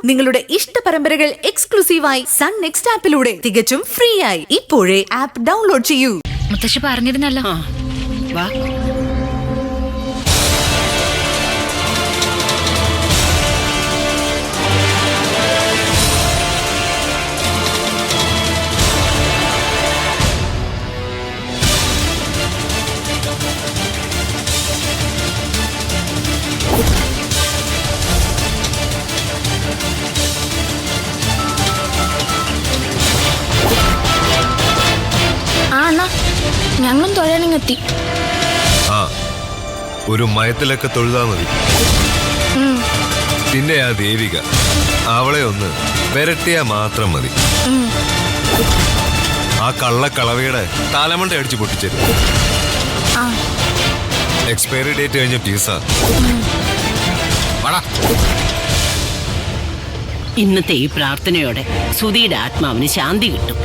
നിങ്ങളുടെ ഇഷ്ട പരമ്പരകൾ എക്സ്ക്ലൂസീവായി സൺ നെക്സ്റ്റ് ആപ്പിലൂടെ തികച്ചും ഫ്രീ ആയി ഇപ്പോഴേ ആപ്പ് ഡൗൺലോഡ് ചെയ്യൂ. മുത്തശ്ശി പറഞ്ഞിരുന്നല്ലോ. വാ. ഞങ്ങളും തൊഴാനിങ്ങെത്തി. ആ, ഒരു മയത്തിലൊക്കെ തൊഴുതാ മതി. പിന്നെ ആ ദേവിക, അവളെ ഒന്ന് വിരട്ടിയാ മാത്രം മതി. ആ കള്ളക്കളവയുടെ താലമണ്ട അടിച്ചു പൊട്ടിച്ചേരും. എക്സ്പയറി ഡേറ്റ് കഴിഞ്ഞ പീസ. ഇന്നത്തെ ഈ പ്രാർത്ഥനയോടെ സുധിയുടെ ആത്മാവിന് ശാന്തി കിട്ടും.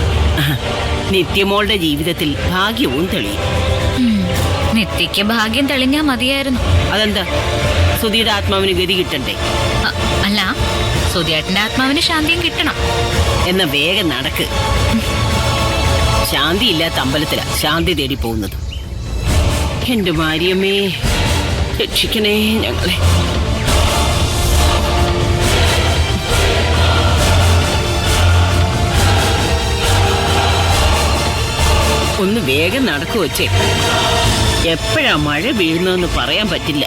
നിത്യമോളുടെ ജീവിതത്തിൽ ഭാഗ്യവും തെളിയും. നിത്യയ്ക്ക് ഭാഗ്യം തെളിഞ്ഞാ മതിയായിരുന്നു. അതെന്താ, സുധിയുടെ ആത്മാവിന് ഗതി കിട്ടണ്ടേ? അല്ല, സുധിയേട്ടന്റെ ആത്മാവിന് ശാന്തിയും കിട്ടണം. എന്ന വേഗം നടക്ക്. ശാന്തിയില്ലാത്ത അമ്പലത്തിലാ ശാന്തി തേടി പോകുന്നത്. എന്റെ മാരിയമ്മേ, രക്ഷിക്കണേ ഞങ്ങളെ. ഒന്ന് വേഗം നടക്കു വച്ചേ. എപ്പോഴാ മഴ വീഴുന്നതെന്ന് പറയാൻ പറ്റില്ല.